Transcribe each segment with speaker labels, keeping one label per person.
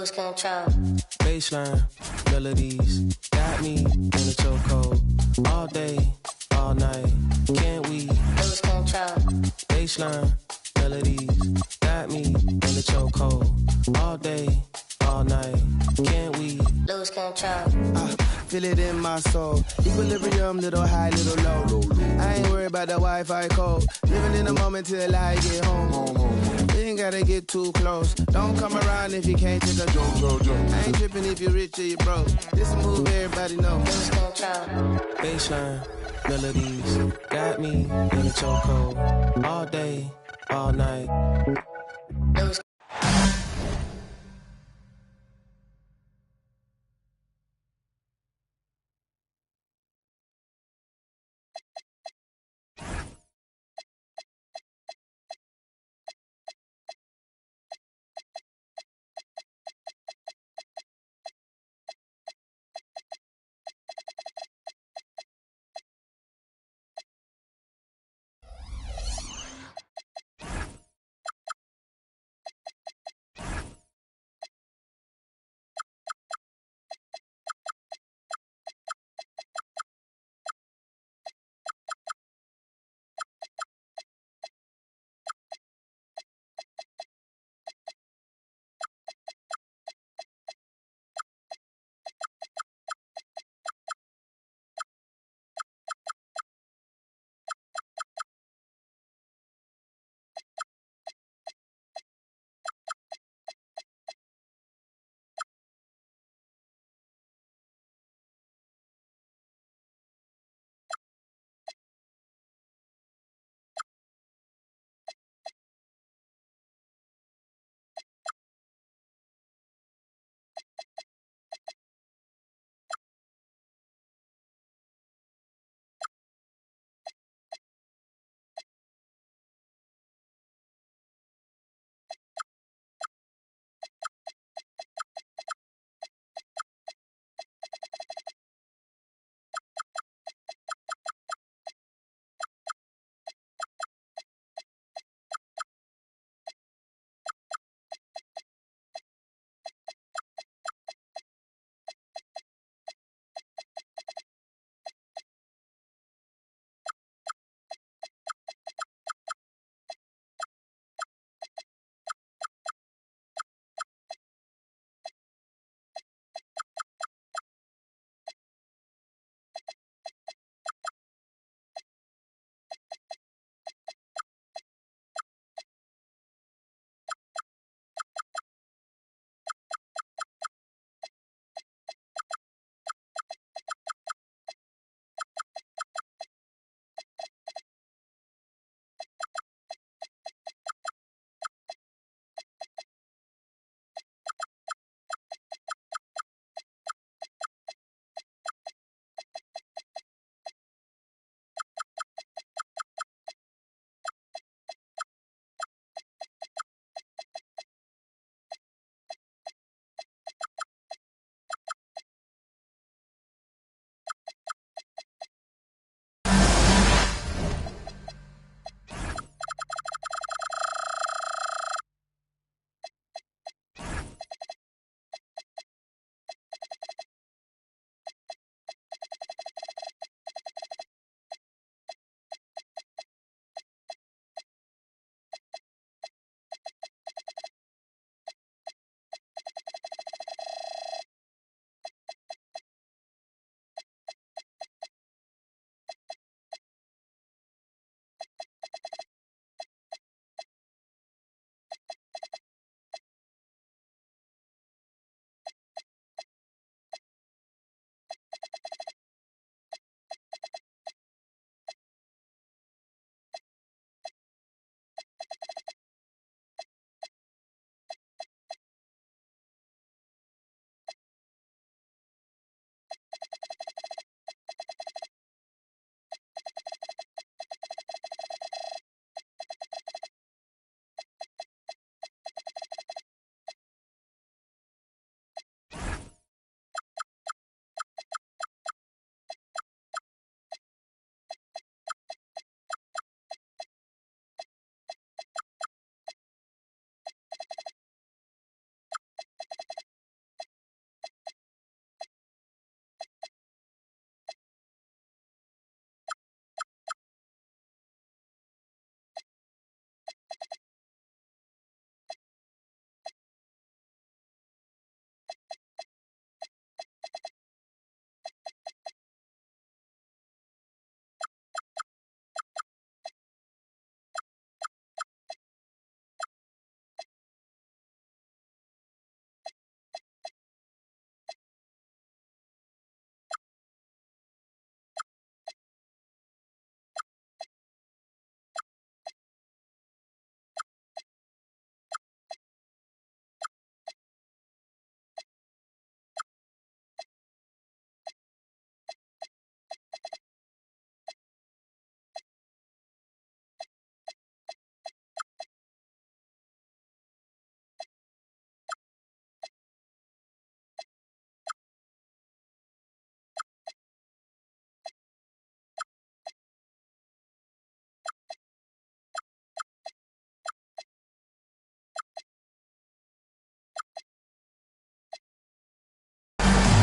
Speaker 1: lose control.
Speaker 2: Baseline, melodies, got me in a chokehold. All day, all night, can't we
Speaker 1: lose control?
Speaker 2: Baseline, melodies, got me in a chokehold. All day, all night, can't we
Speaker 1: lose control?
Speaker 3: Feel it in my soul. Equilibrium, little high, little low. I ain't worried about the Wi-Fi code. Living in the moment till I get home. You ain't gotta get too close. Don't come around if you can't take a joke. I ain't tripping if you're rich or you broke. This a move everybody knows.
Speaker 1: Lose control.
Speaker 2: Baseline, melodies, got me in a chokehold. All day, all night.
Speaker 1: Lose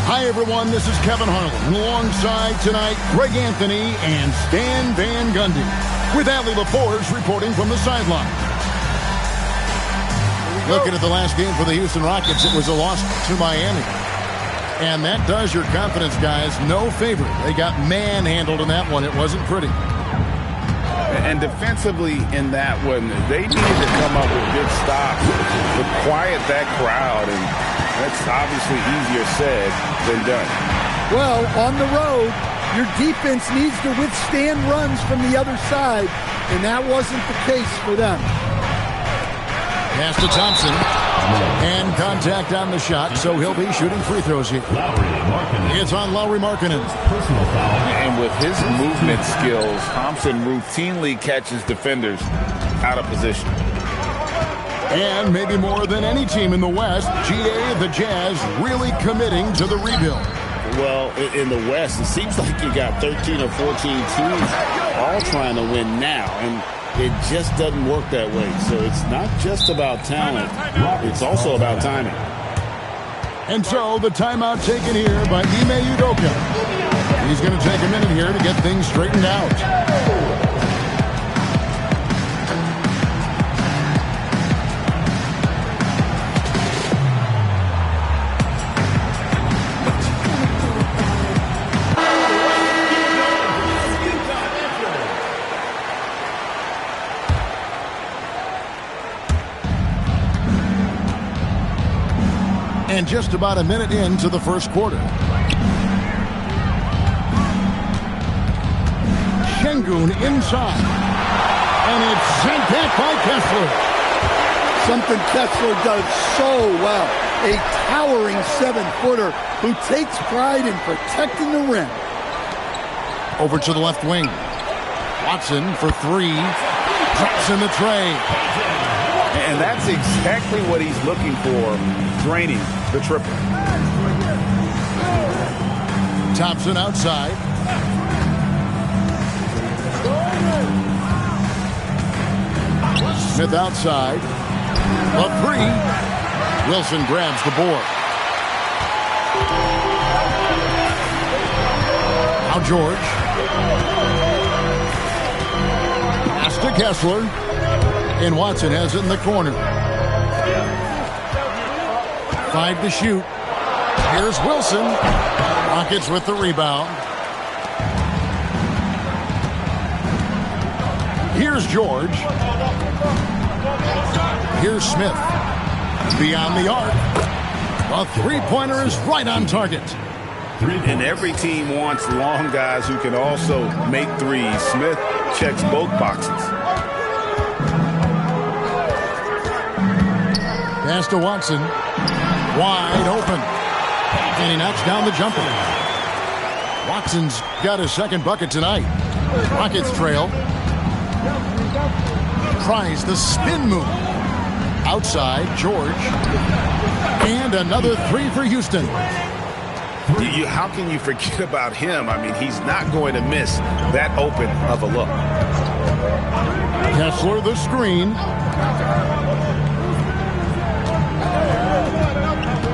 Speaker 4: Hi, everyone. This is Kevin Harlan. Alongside tonight, Greg Anthony and Stan Van Gundy. With Adley LaForge reporting from the sideline. Looking at the last game for the Houston Rockets, it was a loss to Miami. And that does your confidence, guys, no favor. They got manhandled in that one. It wasn't pretty.
Speaker 5: And defensively in that one, they needed to come up with good stops to quiet that crowd. And that's obviously easier said than done.
Speaker 6: Well, on the road, your defense needs to withstand runs from the other side, and that wasn't the case for them.
Speaker 4: Pass to Thompson, and contact on the shot, so he'll be shooting free throws here. It's on Lauri Markkanen.
Speaker 5: And with his movement skills, Thompson routinely catches defenders out of position.
Speaker 4: And maybe more than any team in the West, GA, the Jazz, really committing to the rebuild.
Speaker 7: Well, in the West, it seems like you got 13 or 14 teams all trying to win now, and it just doesn't work that way. So it's not just about talent, it's also about timing.
Speaker 4: And so the timeout taken here by Ime Udoka. He's going to take a minute here to get things straightened out. And just about a minute into the first quarter. Şengün inside. And it's sent back by Kessler.
Speaker 6: Something Kessler does so well. A towering 7-footer who takes pride in protecting the rim.
Speaker 4: Over to the left wing. Watson for three. Drops in the tray.
Speaker 5: And that's exactly what he's looking for, draining the triple.
Speaker 4: Thompson outside. Smith outside. A three. Wilson grabs the board. Now George. Pass to Kessler. And Watson has it in the corner. 5 to shoot. Here's Wilson. Rockets with the rebound. Here's George. Here's Smith. Beyond the arc. A three-pointer is right on target.
Speaker 5: And every team wants long guys who can also make threes. Smith checks both boxes.
Speaker 4: Pass to Watson. Wide open. And he knocks down the jumper. Watson's got his second bucket tonight. Rockets trail. Tries the spin move. Outside, George. And another three for Houston.
Speaker 5: How can you forget about him? I mean, he's not going to miss that open of a look.
Speaker 4: Kessler the screen.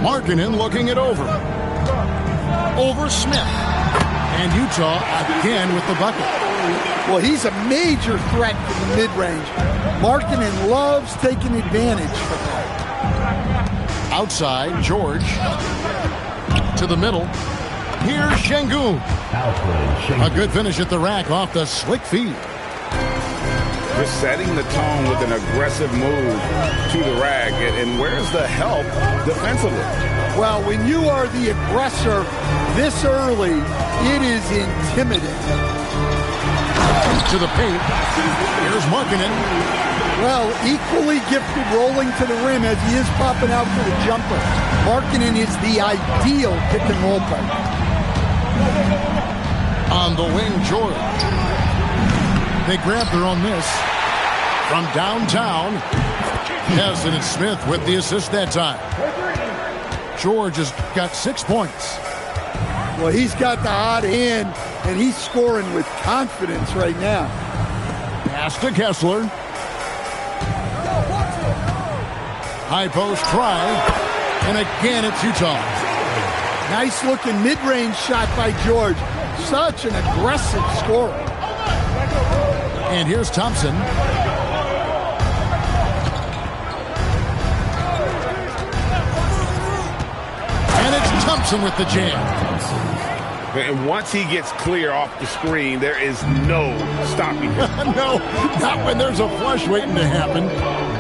Speaker 4: Markkanen looking it over. Over Smith. And Utah again with the bucket.
Speaker 6: Well, he's a major threat from the mid-range. Markkanen loves taking advantage of that.
Speaker 4: Outside, George. To the middle. Here's Şengün. A good finish at the rack off the slick feed.
Speaker 5: Just setting the tone with an aggressive move to the rack. And where's the help defensively?
Speaker 6: Well, when you are the aggressor this early, it is intimidating.
Speaker 4: To the paint. Here's Markkanen.
Speaker 6: Well, equally gifted rolling to the rim as he is popping out for the jumper. Markkanen is the ideal pick and roll player.
Speaker 4: On the wing, George. They grab their own miss. From downtown, yes, and it's Smith with the assist that time. George has got 6 points.
Speaker 6: Well, he's got the hot hand, and he's scoring with confidence right now.
Speaker 4: Pass to Kessler. High post try, and again it's Utah.
Speaker 6: Nice looking mid-range shot by George. Such an aggressive scorer.
Speaker 4: And here's Thompson. And it's Thompson with the jam.
Speaker 5: And once he gets clear off the screen, there is no stopping him.
Speaker 4: No, not when there's a flush waiting to happen.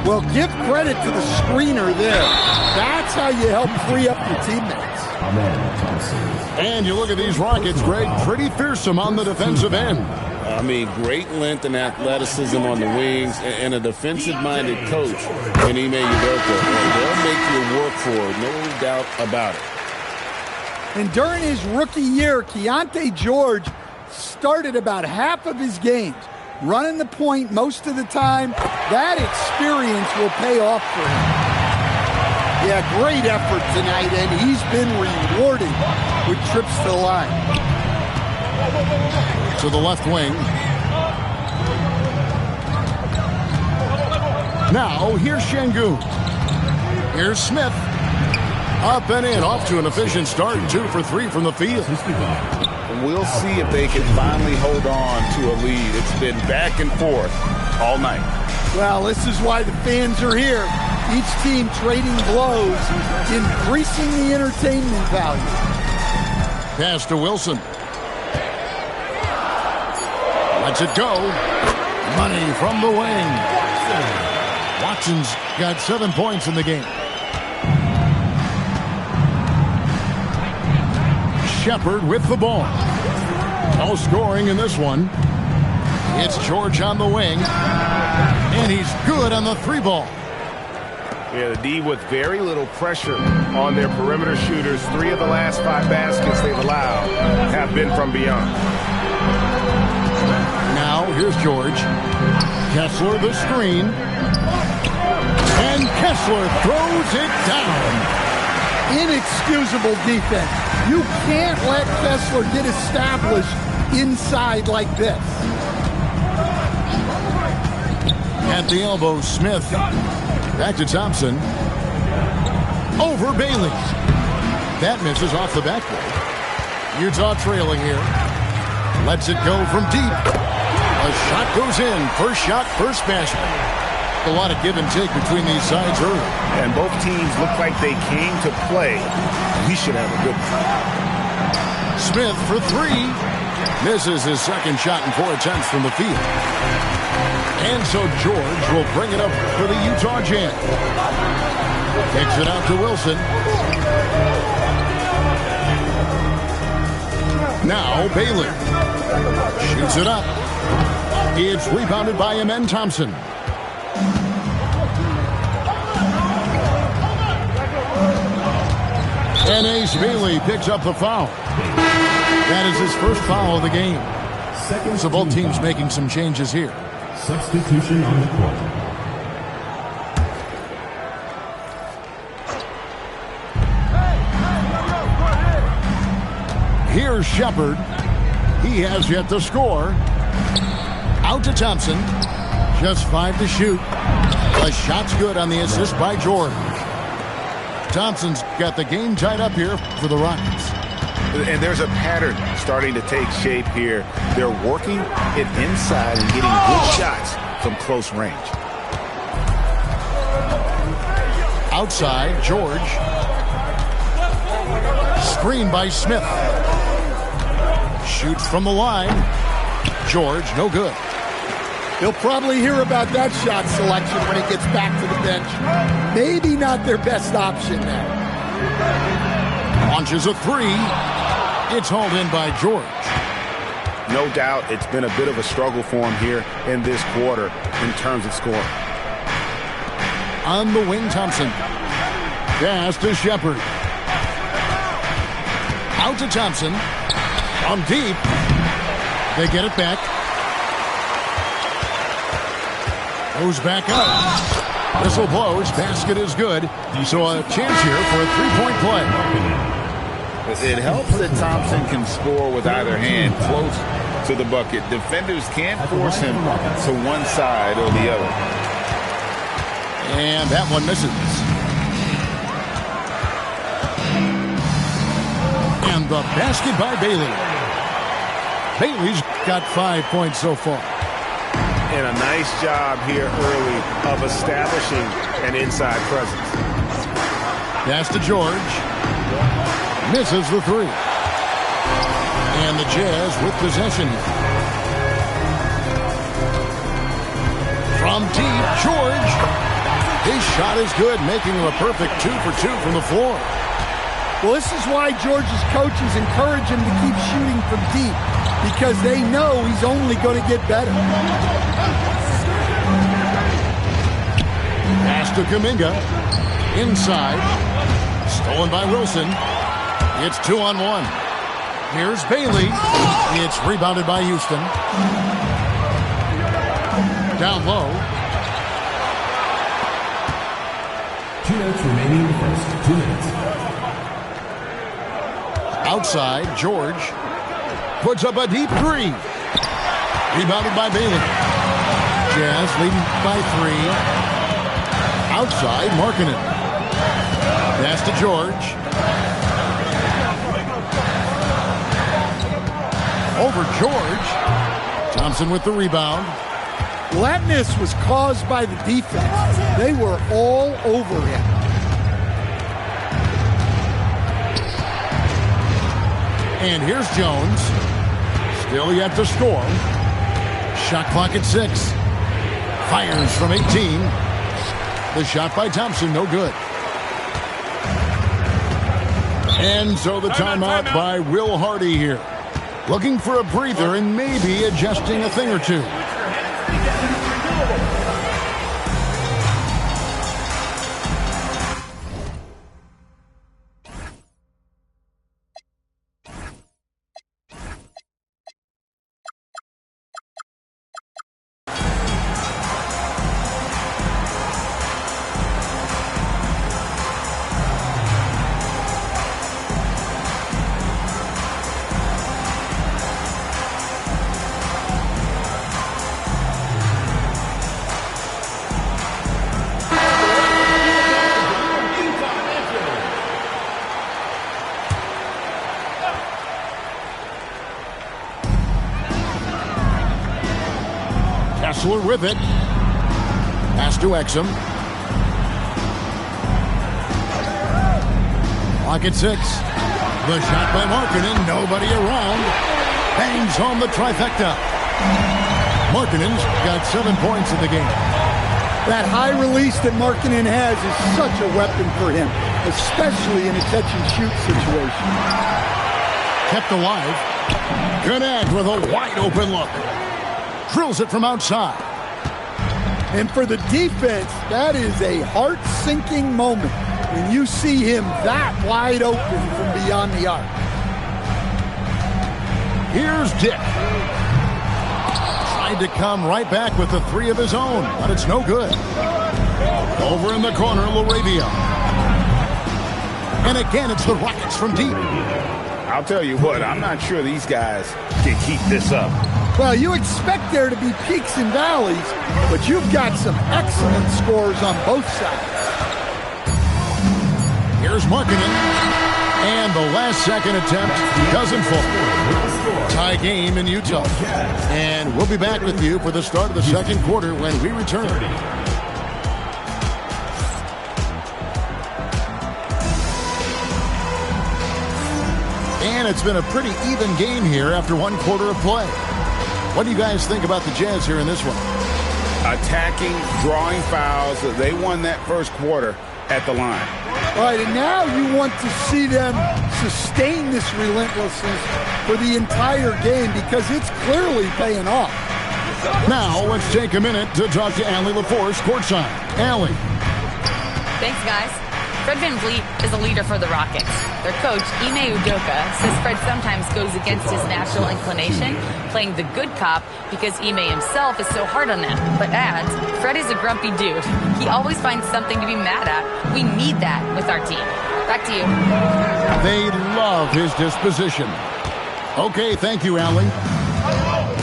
Speaker 6: Well, give credit to the screener there. That's how you help free up your teammates.
Speaker 4: And you look at these Rockets, Greg, pretty fearsome on the defensive end.
Speaker 7: I mean, great length and athleticism on the wings, and a defensive-minded coach in Ime Udoka. They'll make you work for it, no doubt about it.
Speaker 6: And during his rookie year, Keontae George started about half of his games, running the point most of the time. That experience will pay off for him. Yeah, great effort tonight, and he's been rewarded with trips to the line.
Speaker 4: To the left wing. Now, here's Şengün. Here's Smith. Up and in, off to an efficient start, 2 for 3 from the field.
Speaker 5: We'll see if they can finally hold on to a lead. It's been back and forth all night.
Speaker 6: Well, this is why the fans are here. Each team trading blows, increasing the entertainment value.
Speaker 4: Pass to Wilson. Lets it go. Money from the wing. Watson's got 7 points in the game. Shepard with the ball. No scoring in this one. It's George on the wing. And he's good on the 3-ball.
Speaker 5: Yeah, the D with very little pressure on their perimeter shooters. 3 of the last 5 baskets they've allowed have been from beyond.
Speaker 4: Now, here's George. Kessler the screen. And Kessler throws it down.
Speaker 6: Inexcusable defense. You can't let Kessler get established inside like this.
Speaker 4: At the elbow, Smith. Back to Thompson. Over Bailey. That misses off the backboard. Utah trailing here. Lets it go from deep. A shot goes in. First shot, first basket. A lot of give and take between these sides early.
Speaker 5: And both teams look like they came to play. We should have a good one.
Speaker 4: Smith for 3. Misses his second shot in 4 attempts from the field. And so George will bring it up for the Utah Jazz. Kicks it out to Wilson. Now Bailey. Shoots it up. It's rebounded by Amen Thompson. And Ace Bailey picks up the foul. That is his first foul of the game. So both teams making some changes here.
Speaker 8: Substitution on the court.
Speaker 4: Here's Shepard. He has yet to score. Out to Thompson. Just 5 to shoot. The shot's good on the assist by Jordan. Thompson's got the game tied up here for the Rockets.
Speaker 5: And there's a pattern starting to take shape here. They're working it inside and getting good shots from close range.
Speaker 4: Outside, George. Screen by Smith. Shoots from the line. George, no good.
Speaker 6: He'll probably hear about that shot selection when he gets back to the bench. Maybe not their best option there.
Speaker 4: Launches a 3. It's hauled in by George.
Speaker 5: No doubt it's been a bit of a struggle for him here in this quarter in terms of scoring.
Speaker 4: On the wing, Thompson. Pass to Shepard. Out to Thompson. From deep. They get it back. Goes back up. Whistle blows. Basket is good. So a chance here for a 3-point play.
Speaker 5: It helps that Thompson can score with either hand close to the bucket. Defenders can't force him to one side or the other.
Speaker 4: And that one misses. And the basket by Bailey. Bailey's got 5 points so far.
Speaker 5: And a nice job here early of establishing an inside presence.
Speaker 4: Pass to George. Misses the three. And the Jazz with possession here. From deep, George. His shot is good, making him a perfect 2 for 2 from the floor.
Speaker 6: Well, this is why George's coaches encourage him to keep shooting from deep, because they know he's only going to get better.
Speaker 4: Pass to Kuminga. Inside. Stolen by Wilson. It's 2-on-1. Here's Bailey. It's rebounded by Houston. Down low.
Speaker 8: 2 minutes remaining in the first. 2 minutes.
Speaker 4: Outside, George puts up a deep three. Rebounded by Bailey. Jazz leading by 3. Outside, Markkanen. Pass to George. Over George. Thompson with the rebound.
Speaker 6: Flatness was caused by the defense. They were all over him.
Speaker 4: And here's Jones. Still yet to score. Shot clock at 6. Fires from 18. The shot by Thompson, no good. And so the timeout by Will Hardy here. Looking for a breather and maybe adjusting a thing or two. Kessler with it. Pass to Exum. Clock at 6. The shot by Markkanen. Nobody around. Bangs home the trifecta. Markkanen's got 7 points in the game.
Speaker 6: That high release that Markkanen has is such a weapon for him, especially in a catch-and-shoot situation.
Speaker 4: Kept alive. Connect with a wide-open look. Drills it from outside.
Speaker 6: And for the defense, that is a heart-sinking moment when you see him that wide open from beyond the arc.
Speaker 4: Here's Dick. Tried to come right back with the 3 of his own, but it's no good. Over in the corner, LaRavia. And again, it's the Rockets from deep.
Speaker 5: I'll tell you what, I'm not sure these guys can keep this up.
Speaker 6: Well, you expect there to be peaks and valleys, but you've got some excellent scores on both sides.
Speaker 4: Here's Markkanen. And the last-second attempt doesn't fall. Tie game in Utah. And we'll be back with you for the start of the second quarter when we return. And it's been a pretty even game here after 1 quarter of play. What do you guys think about the Jazz here in this one?
Speaker 5: Attacking, drawing fouls. They won that first quarter at the line.
Speaker 6: All right, and now you want to see them sustain this relentlessness for the entire game because it's clearly paying off.
Speaker 4: Now let's take a minute to talk to Allie LaForce courtside. Allie.
Speaker 9: Thanks, guys. Fred VanVleet is a leader for the Rockets. Their coach, Ime Udoka, says Fred sometimes goes against his natural inclination, playing the good cop because Ime himself is so hard on them, but adds, Fred is a grumpy dude. He always finds something to be mad at. We need that with our team. Back to you.
Speaker 4: They love his disposition. Okay, thank you, Allie.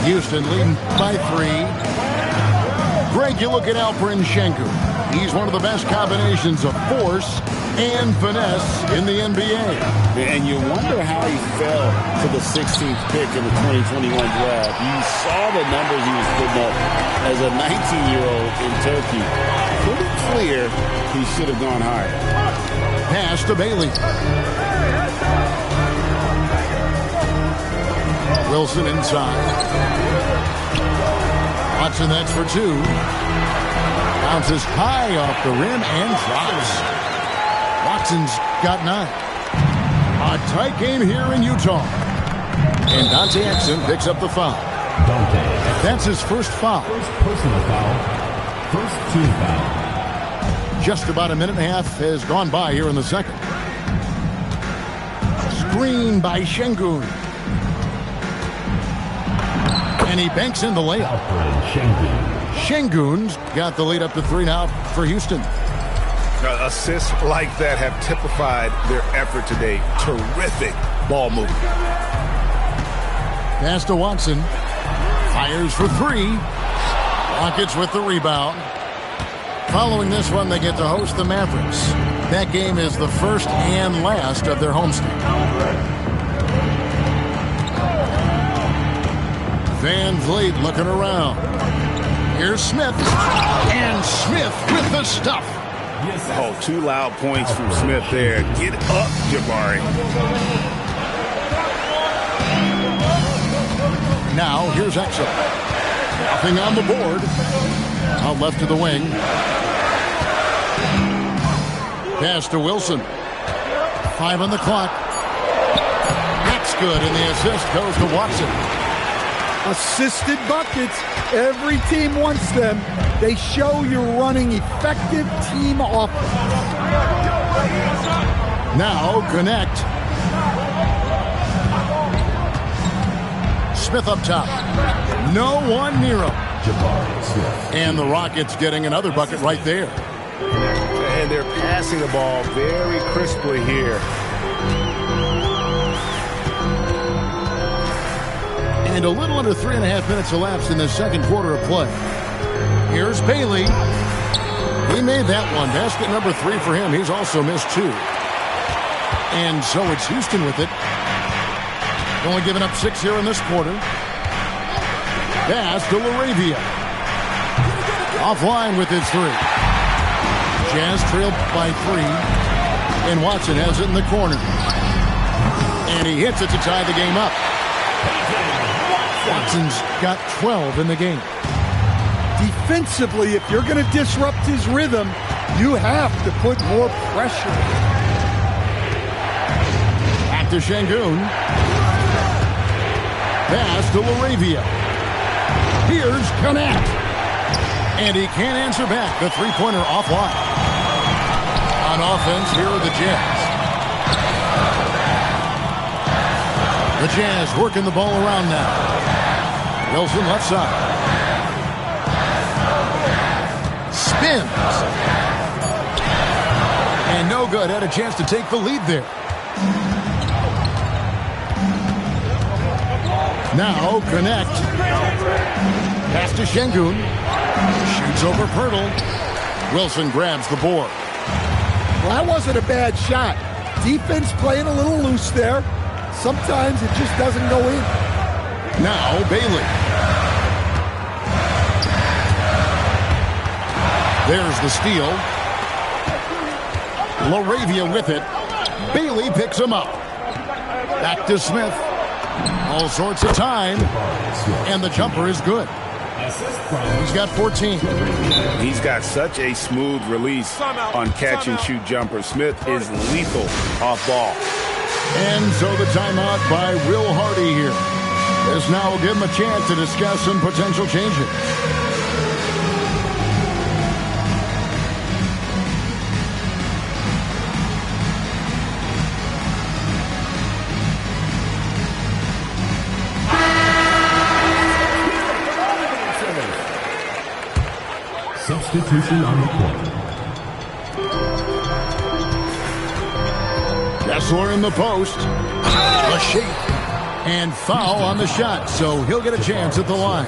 Speaker 4: Houston leading by 3. Greg, you look at Alperen Sengun. He's one of the best combinations of force and finesse in the NBA.
Speaker 7: And you wonder how he fell to the 16th pick in the 2021 draft. You saw the numbers he was putting up as a 19-year-old in Turkey. Pretty clear he should have gone higher.
Speaker 4: Pass to Bailey. Wilson inside. Watson, that's for two. Bounces high off the rim and drops. Watson's got 9. A tight game here in Utah. And Dante Exum picks up the foul. That's his first foul.
Speaker 8: First personal foul. First team foul.
Speaker 4: Just about a minute and a half has gone by here in the second. Screen by Şengün. And he banks in the layup. Şengün's got the lead up to 3 now for Houston.
Speaker 5: Assists like that have typified their effort today. Terrific ball movement.
Speaker 4: Pass to Watson. Fires for 3. Rockets with the rebound. Following this one, they get to host the Mavericks. That game is the first and last of their homestand. Van Vliet looking around. Here's Smith. And Smith with the stuff.
Speaker 5: Oh, 2 loud points from Smith there. Get up, Jabari.
Speaker 4: Now, here's Exum. Nothing on the board. Out left to the wing. Pass to Wilson. 5 on the clock. That's good, and the assist goes to Watson.
Speaker 6: Assisted buckets. Every team wants them. They show you're running effective team offense.
Speaker 4: Now connect. Smith up top. No one near him. And the Rockets getting another bucket right there.
Speaker 5: And they're passing the ball very crisply here.
Speaker 4: And a little under 3.5 minutes elapsed in the second quarter of play. Here's Bailey. He made that one. Basket number 3 for him. He's also missed 2. And so it's Houston with it. Only giving up 6 here in this quarter. Pass to LaRavia. Offline with his 3. Jazz trailed by 3. And Watson has it in the corner. And he hits it to tie the game up. Watson's got 12 in the game.
Speaker 6: Defensively, if you're going to disrupt his rhythm, you have to put more pressure.
Speaker 4: Back to Şengün. Pass to LaRavia. Here's Connect. And he can't answer back. The three-pointer offline. On offense, here are the Jazz. The Jazz working the ball around now. Wilson left side. Spins. And no good. Had a chance to take the lead there. Now connect. Pass to Şengün. Shoots over Pirtle. Wilson grabs the board.
Speaker 6: Well, that wasn't a bad shot. Defense playing a little loose there. Sometimes it just doesn't go in.
Speaker 4: Now Bailey. There's the steal. LaRavia with it. Bailey picks him up. Back to Smith. All sorts of time. And the jumper is good. He's got 14.
Speaker 5: He's got such a smooth release on catch-and-shoot jumpers. Smith is lethal off ball.
Speaker 4: And so the timeout by Will Hardy here. This now will give him a chance to discuss some potential changes.
Speaker 8: Substitution on the court.
Speaker 4: Kessler in the post. A shake. And foul on the shot, so he'll get a chance at the line.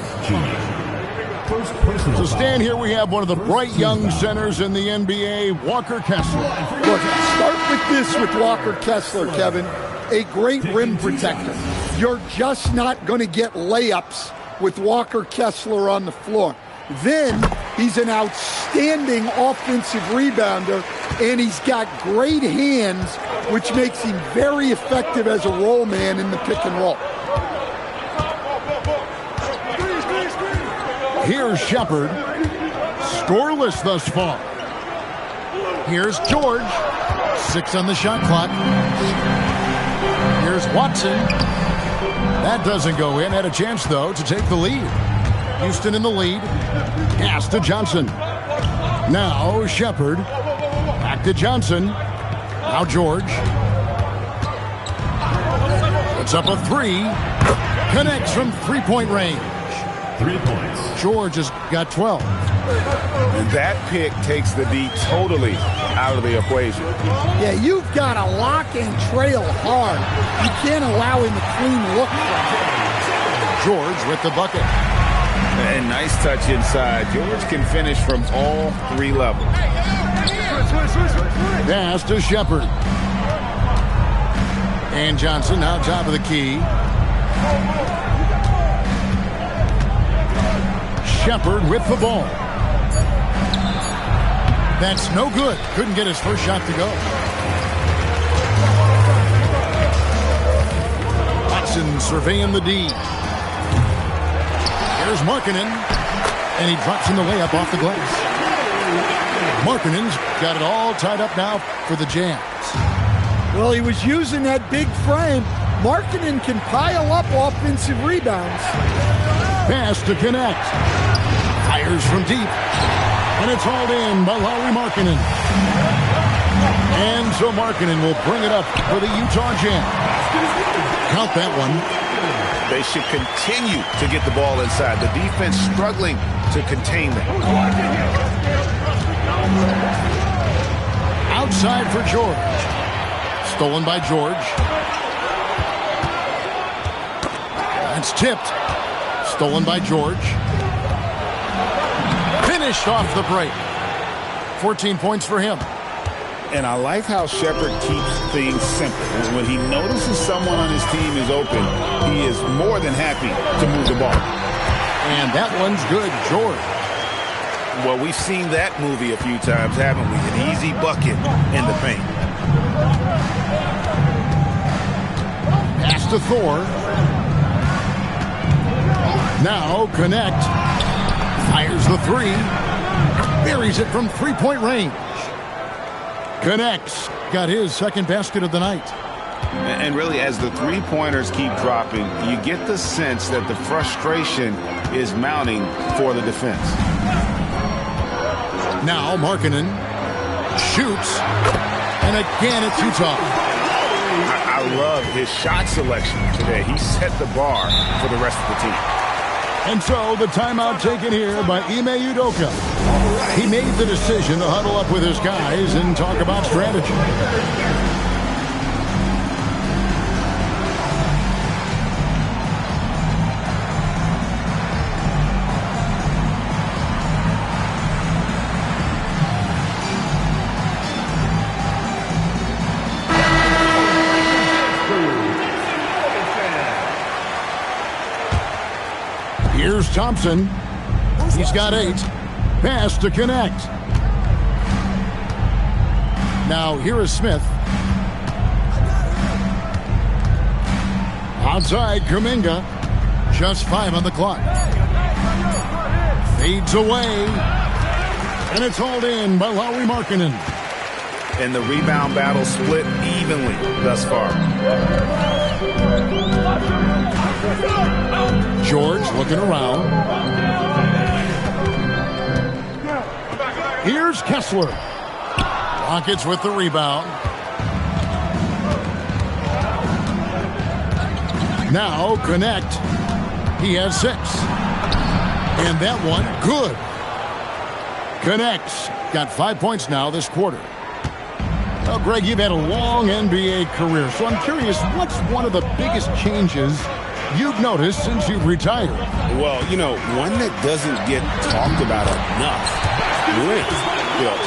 Speaker 8: First personal
Speaker 4: So,
Speaker 8: foul.
Speaker 4: Stan, here we have one of the bright young centers in the NBA, Walker Kessler.
Speaker 6: Look, start with this with Walker Kessler, Kevin. A great rim protector. You're just not going to get layups with Walker Kessler on the floor. Then he's an outstanding offensive rebounder, and he's got great hands, which makes him very effective as a roll man in the pick and roll.
Speaker 4: Here's Shepard. Scoreless thus far. Here's George. 6 on the shot clock. Here's Watson. That doesn't go in. Had a chance, though, to take the lead. Houston in the lead. Pass to Johnson. Now Shepard. Back to Johnson. Now George. Puts up a 3. Connects from three-point range.
Speaker 8: 3 points.
Speaker 4: George has got 12.
Speaker 5: And that pick takes the D totally out of the equation.
Speaker 6: Yeah, you've got to lock and trail hard. You can't allow him a clean look from him.
Speaker 4: George with the bucket.
Speaker 5: And nice touch inside. George can finish from all 3 levels.
Speaker 4: Pass to Shepard. And Johnson now top of the key. Shepard with the ball. That's no good. Couldn't get his first shot to go. Watson surveying the D. Here's Markkanen. And he drops in the layup off the glass. Markkanen's got it all tied up now for the Jazz.
Speaker 6: Well, he was using that big frame. Markkanen can pile up offensive rebounds.
Speaker 4: Pass to connect. Fires from deep. And it's hauled in by Lauri Markkanen. And so Markkanen will bring it up for the Utah Jazz. Count that one.
Speaker 5: They should continue to get the ball inside. The defense struggling to contain them.
Speaker 4: Outside for George. Stolen by George. It's tipped. Stolen by George. Finished off the break. 14 points for him.
Speaker 5: And I like how Shepard keeps things simple. When he notices someone on his team is open, he is more than happy to move the ball.
Speaker 4: And that one's good, George.
Speaker 5: Well, we've seen that movie a few times, haven't we? An easy bucket in the paint.
Speaker 4: Pass to Thor. Now connect. Fires the 3. Buries it from three-point range. Connects. Got his second basket of the night.
Speaker 5: And really, as the three-pointers keep dropping, you get the sense that the frustration is mounting for the defense.
Speaker 4: Now Markkanen shoots. And again, it's Utah.
Speaker 5: I love his shot selection today. He set the bar for the rest of the team.
Speaker 4: And so the timeout taken here by Ime Udoka. He made the decision to huddle up with his guys and talk about strategy. Here's Thompson. He's got 8. Pass to connect. Now here is Smith. Outside Kuminga. Just 5 on the clock. Fades away. And it's hauled in by Lauri Markkanen.
Speaker 5: And the rebound battle split evenly thus far.
Speaker 4: George looking around. Here's Kessler. Rockets with the rebound. Now connect. He has 6. And that one, good. Connects. Got 5 points now this quarter. Well, Greg, you've had a long NBA career, so I'm curious, what's one of the biggest changes you've noticed since you've retired?
Speaker 5: Well, one that doesn't get talked about enough. Length.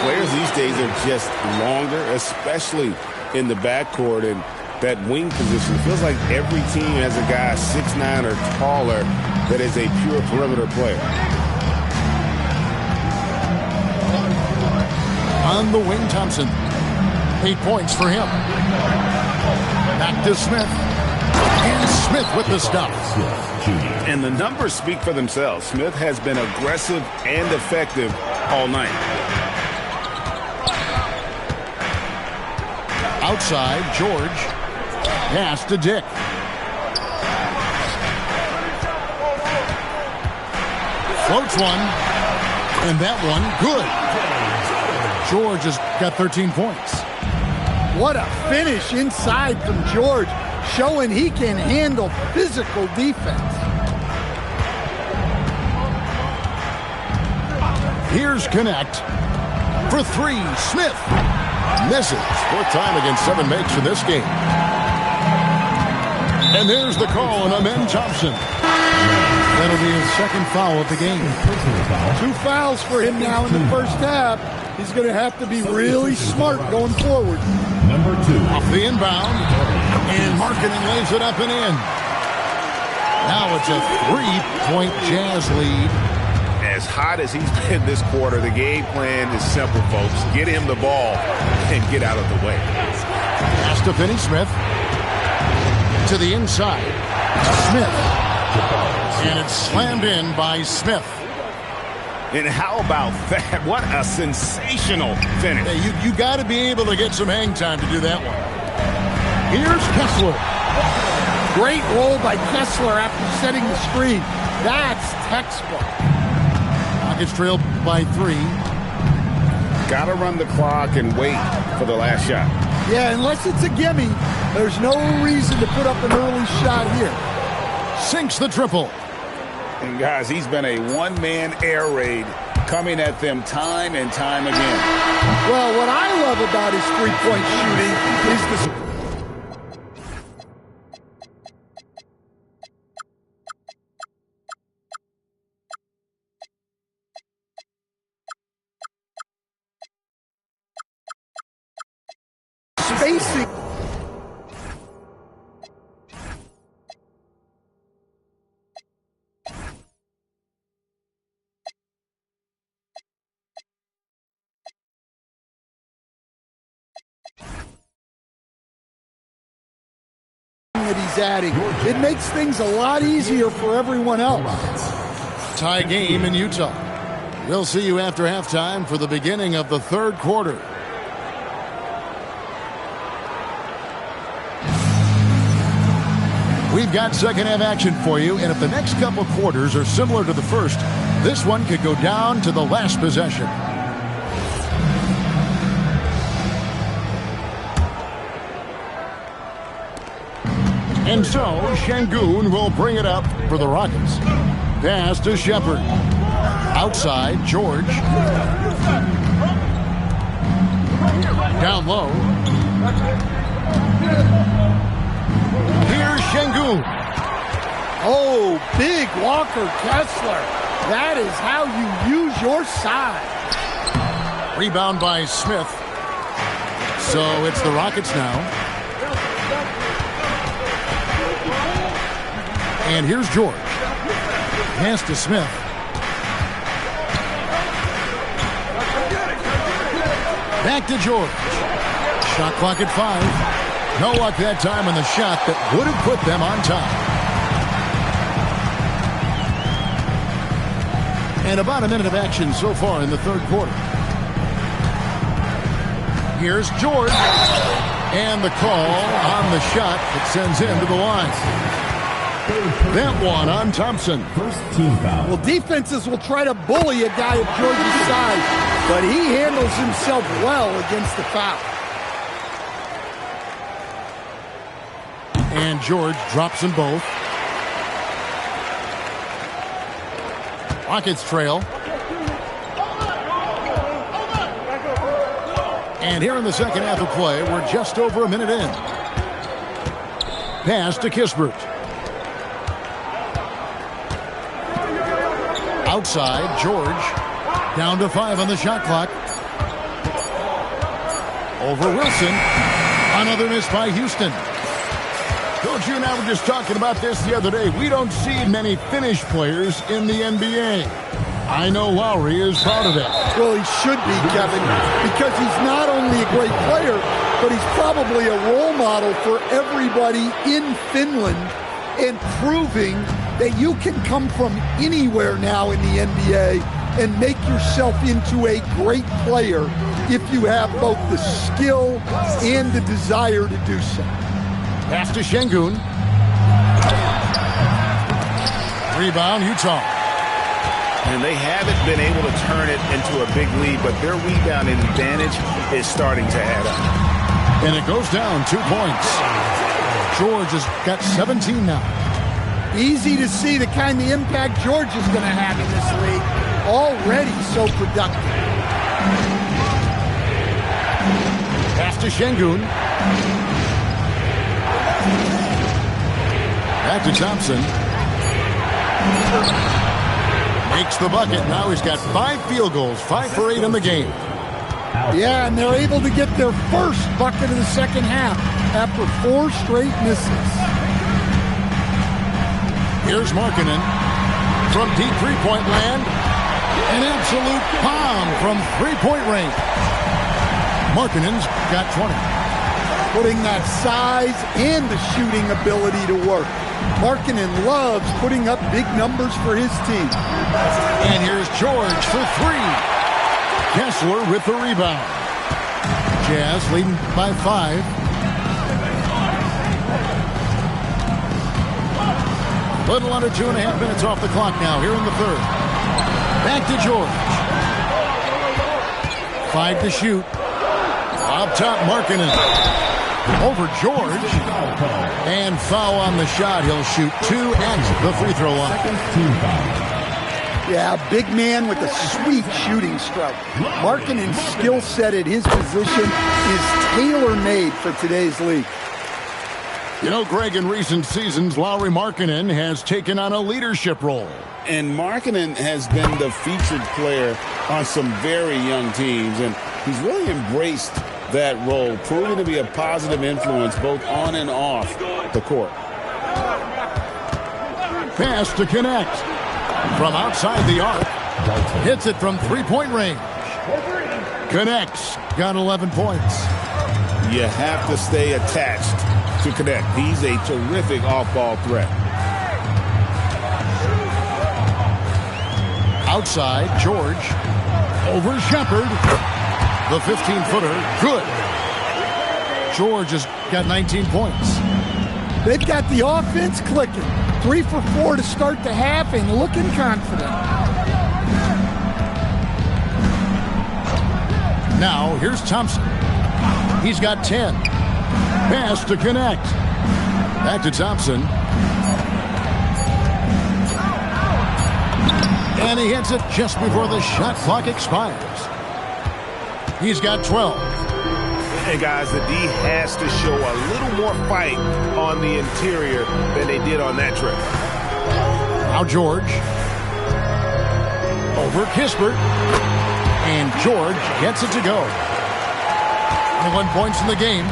Speaker 5: Players these days are just longer, especially in the backcourt, and that wing position. It feels like every team has a guy 6'9" or taller that is a pure perimeter player.
Speaker 4: On the wing, Thompson. 8 points for him. Back to Smith. And Smith with the stop.
Speaker 5: And the numbers speak for themselves. Smith has been aggressive and effective all night.
Speaker 4: Outside, George. Pass to Dick. Floats one. And that one, good. George has got 13 points.
Speaker 6: What a finish inside from George, showing he can handle physical defense.
Speaker 4: Here's Connect. For three, Smith. Misses. Fourth time against 7 makes for this game. And there's the call on Amen Thompson. That'll be his second foul of the game.
Speaker 6: 2 fouls for him now in the first half. He's going to have to be really smart going forward.
Speaker 8: Number 2.
Speaker 4: Off the inbound. And Markkanen lays it up and in. Now it's a 3-point Jazz lead.
Speaker 5: As hot as he's been this quarter, the game plan is simple, folks. Get him the ball and get out of the way.
Speaker 4: Pass to Finney-Smith. To the inside. Smith. And it's slammed in by Smith.
Speaker 5: And how about that? What a sensational finish.
Speaker 4: Hey, you got to be able to get some hang time to do that one. Here's Kessler.
Speaker 6: Great roll by Kessler after setting the screen. That's textbook.
Speaker 4: Rockets trail by 3.
Speaker 5: Got to run the clock and wait for the last shot.
Speaker 6: Yeah, unless it's a gimme, there's no reason to put up an early shot here.
Speaker 4: Sinks the triple.
Speaker 5: And guys, he's been a one-man air raid coming at them time and time again.
Speaker 6: Well, what I love about his three-point shooting is the... spacing. That he's adding. It makes things a lot easier for everyone else.
Speaker 4: Tie game in Utah. We'll see you after halftime for the beginning of the third quarter. We've got second half action for you, and if the next couple quarters are similar to the first, this one could go down to the last possession. And so, Şengün will bring it up for the Rockets. Pass to Shepherd. Outside, George. Down low. Here's Şengün.
Speaker 6: Oh, big Walker Kessler. That is how you use your size.
Speaker 4: Rebound by Smith. So it's the Rockets now. And here's George. Pass to Smith. Back to George. Shot clock at 5. No luck that time on the shot that would have put them on top. And about a minute of action so far in the third quarter. Here's George. And the call on the shot that sends him to the line. That one on Thompson.
Speaker 8: First team foul.
Speaker 6: Well, defenses will try to bully a guy of George's size, but he handles himself well against the foul.
Speaker 4: And George drops them both. Rockets trail. And here in the second half of play, we're just over a minute in. Pass to Kispert. Outside, George. Down to 5 on the shot clock. Over Wilson. Another miss by Houston.
Speaker 10: Coach, you and I were just talking about this the other day. We don't see many Finnish players in the NBA. I know Lowry is proud of that.
Speaker 6: Well, he should be, Kevin, because he's not only a great player, but he's probably a role model for everybody in Finland and proving that you can come from anywhere now in the NBA and make yourself into a great player if you have both the skill and the desire to do so.
Speaker 4: Pass to Şengün. Rebound, Utah.
Speaker 5: And they haven't been able to turn it into a big lead, but their rebounding advantage is starting to add up.
Speaker 4: And it goes down 2 points. George has got 17 now.
Speaker 6: Easy to see the kind of impact George is going to have in this league. Already so productive.
Speaker 4: Pass to Şengün. Back to Thompson. Makes the bucket. Now he's got 5 field goals, 5 for 8 in the game.
Speaker 6: Yeah, and they're able to get their first bucket of the second half after 4 straight misses.
Speaker 4: Here's Markkanen from deep three-point land. An absolute bomb from three-point range. Markkanen's got 20.
Speaker 6: Putting that size and the shooting ability to work. Markkanen loves putting up big numbers for his team.
Speaker 4: And here's George for 3. Kessler with the rebound. Jazz leading by 5. Little under 2.5 minutes off the clock now here in the third. Back to George. 5 to shoot. Up top, Markkanen. Over George. And foul on the shot. He'll shoot 2 at the free throw line.
Speaker 6: Yeah, big man with a sweet shooting stroke. Markkanen's skill set at his position is tailor-made for today's league.
Speaker 10: You know, Greg, in recent seasons, Lauri Markkanen has taken on a leadership role.
Speaker 5: And Markkanen has been the featured player on some very young teams, and he's really embraced that role, proving to be a positive influence both on and off the court.
Speaker 4: Pass to connect. From outside the arc. Hits it from three-point range. Connects. Got 11 points.
Speaker 5: You have to stay attached to connect. He's a terrific off-ball threat.
Speaker 4: Outside, George. Over Shepherd. The 15-footer. Good. George has got 19 points.
Speaker 6: They've got the offense clicking. 3 for 4 to start the half and looking confident.
Speaker 4: Now, here's Thompson. He's got 10. Pass to connect. Back to Thompson. And he hits it just before the shot clock expires. He's got 12.
Speaker 5: And guys, the D has to show a little more fight on the interior than they did on that trip.
Speaker 4: Now George. Over Kispert. And George gets it to go. 21 points in the game.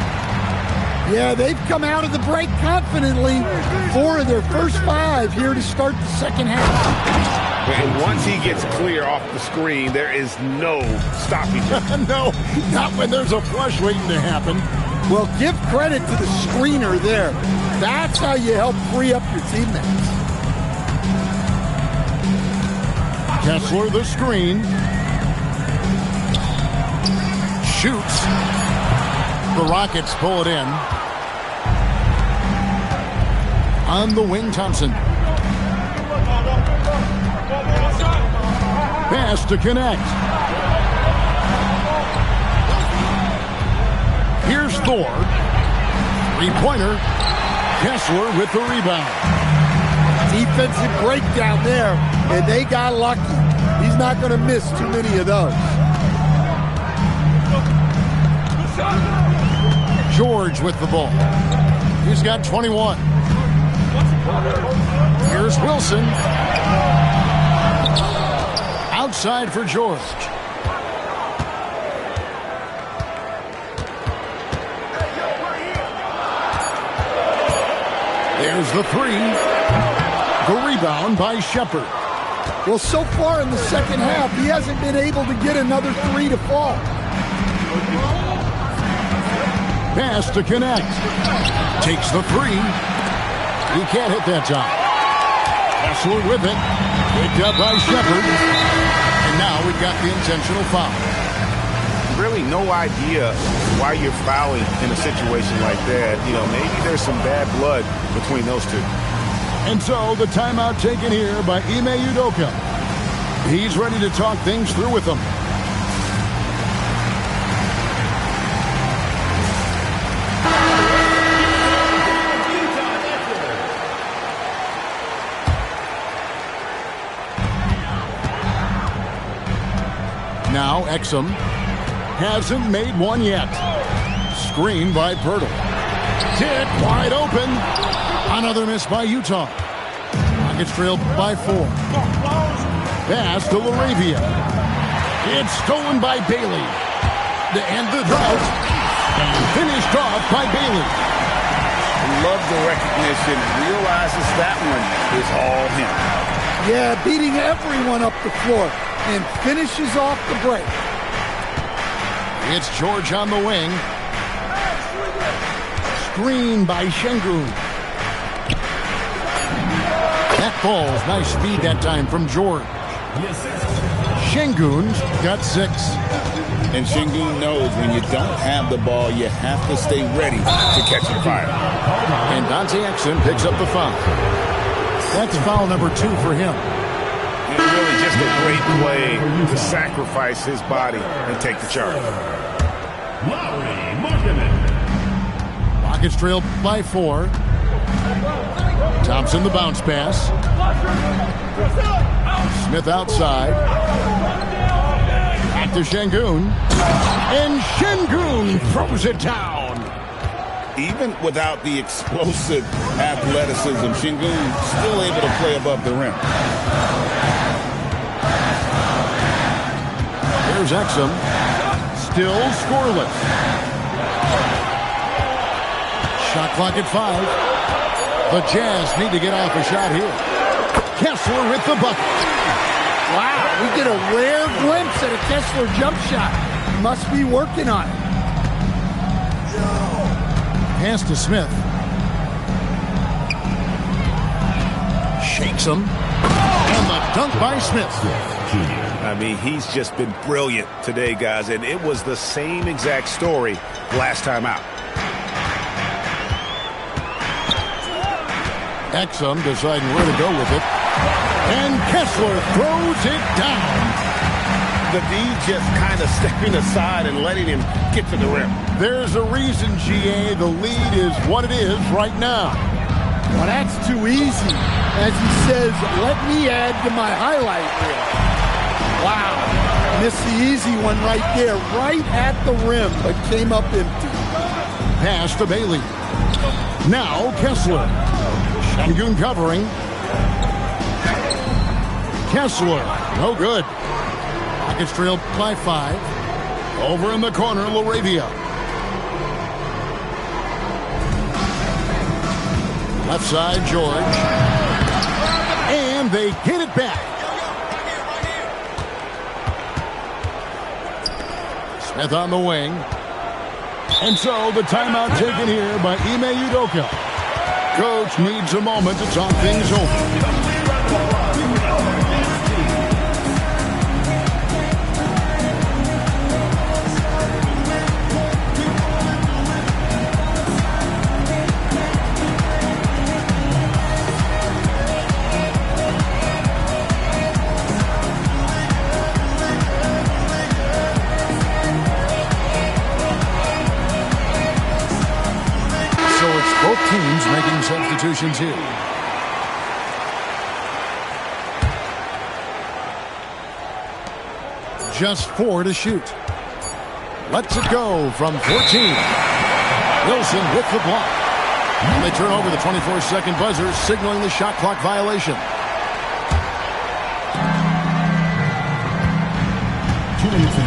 Speaker 6: Yeah, they've come out of the break confidently. 4 of their first 5 here to start the second half.
Speaker 5: And once he gets clear off the screen, there is no stopping him.
Speaker 4: No, not when there's a flush waiting to happen.
Speaker 6: Well, give credit to the screener there. That's how you help free up your teammates.
Speaker 4: Kessler the screen. Shoots. The Rockets pull it in. On the wing, Thompson. Pass to connect. Here's Thor. 3-pointer. Kessler with the rebound.
Speaker 6: Defensive breakdown there, and they got lucky. He's not going to miss too many of those.
Speaker 4: George with the ball. He's got 21. Here's Wilson.
Speaker 10: Outside for George. There's the three. The rebound by Shepherd.
Speaker 6: Well, so far in the second half, he hasn't been able to get another three to fall.
Speaker 10: Pass to connect. Takes the three. He can't hit that time. Kessler with it. Picked up by Shepherd. And now we've got the intentional foul.
Speaker 5: Really no idea why you're fouling in a situation like that. You know, maybe there's some bad blood between those two.
Speaker 10: And so the timeout taken here by Ime Udoka. He's ready to talk things through with them. Now Exum hasn't made one yet. Screen by Pirtle. Hit wide open. Another miss by Utah. Rockets trailed by 4. Pass to LaRavia. It's stolen by Bailey. To end the drought. And finished off by Bailey.
Speaker 5: Love the recognition. Realizes that one is all him.
Speaker 6: Yeah, beating everyone up the floor. And finishes off the break.
Speaker 10: It's George on the wing. Screen by Şengün. That falls. Nice speed that time from George. Şengün's got 6.
Speaker 7: And Şengün knows when you don't have the ball, you have to stay ready to catch the fire.
Speaker 10: And Dante Exum picks up the foul. That's foul number 2 for him.
Speaker 5: And really just a great play to sacrifice his body and take the charge.
Speaker 10: Rockets trailed by 4. Thompson the bounce pass. Smith outside. Back to Şengün. And Şengün throws it down.
Speaker 7: Even without the explosive athleticism, Şengün still able to play above the rim.
Speaker 10: There's Exum. Still scoreless. Shot clock at 5. The Jazz need to get off a shot here. Kessler with the bucket.
Speaker 6: Wow, we get a rare glimpse at a Kessler jump shot. Must be working on it.
Speaker 10: Pass to Smith. Shakes him. And the dunk by Smith.
Speaker 5: I mean, he's just been brilliant today, guys, and it was the same exact story last time out.
Speaker 10: Exum deciding where to go with it. And Kessler throws it down.
Speaker 5: The D just kind of stepping aside and letting him get to the rim.
Speaker 10: There's a reason, GA, the lead is what it is right now.
Speaker 6: Well, that's too easy. As he says, let me add to my highlight reel. Wow. Missed the easy one right there, right at the rim, but came up empty.
Speaker 10: Pass to Bailey. Now Kessler. Şengün covering. Kessler, no good. Rockets trailed by 5. Over in the corner, LaRavia. Left side, George. And they get it back. Smith on the wing. And so the timeout taken here by Ime Udoka. Coach needs a moment to talk things over. Both teams making substitutions here. Just 4 to shoot. Lets it go from 14. Wilson with the block. And they turn over the 24-second buzzer, signaling the shot clock violation.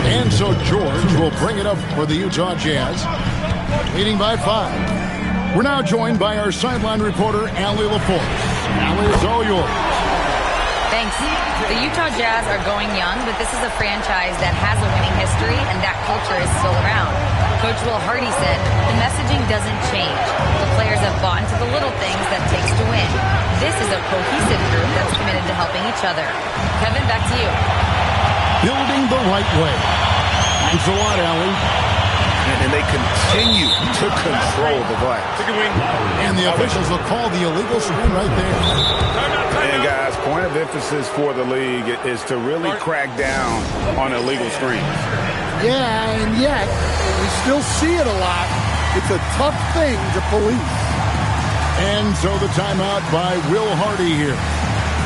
Speaker 10: And so George will bring it up for the Utah Jazz, leading by 5. We're now joined by our sideline reporter, Allie LaForce. Allie, it's all yours.
Speaker 9: Thanks. The Utah Jazz are going young, but this is a franchise that has a winning history, and that culture is still around. Coach Will Hardy said, the messaging doesn't change. The players have bought into the little things that it takes to win. This is a cohesive group that's committed to helping each other. Kevin, back to you.
Speaker 10: Building the right way. Thanks a lot, Allie.
Speaker 5: And they continue to control the glass.
Speaker 10: And the officials will call the illegal screen right there.
Speaker 5: And guys, point of emphasis for the league is to really crack down on illegal screens.
Speaker 6: Yeah, and yet, we still see it a lot. It's a tough thing to police.
Speaker 10: And so the timeout by Will Hardy here.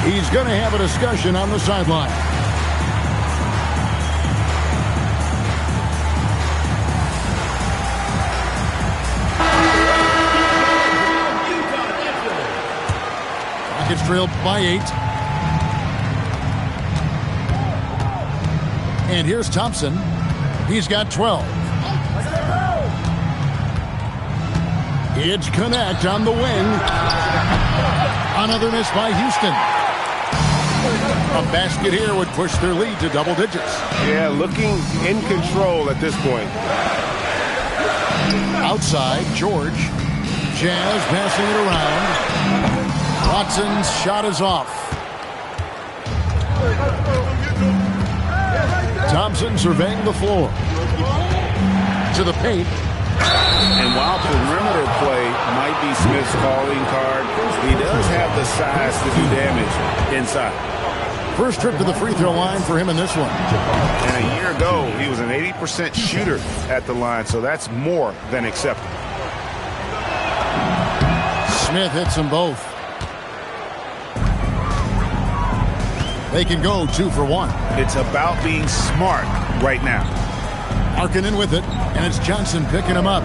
Speaker 10: He's going to have a discussion on the sideline. Rockets trailed by 8. And here's Thompson. He's got 12. It's Connect on the wing. Another miss by Houston. A basket here would push their lead to double digits.
Speaker 5: Yeah, looking in control at this point.
Speaker 10: Outside, George. Jazz passing it around. Watson's shot is off. Thompson surveying the floor. To the paint.
Speaker 5: And while perimeter play might be Smith's calling card, he does have the size to do damage inside.
Speaker 10: First trip to the free throw line for him in this one.
Speaker 5: And a year ago, he was an 80% shooter at the line, so that's more than acceptable.
Speaker 10: Smith hits them both. They can go 2 for 1.
Speaker 5: It's about being smart right now.
Speaker 10: Markkanen with it, and it's Johnson picking him up.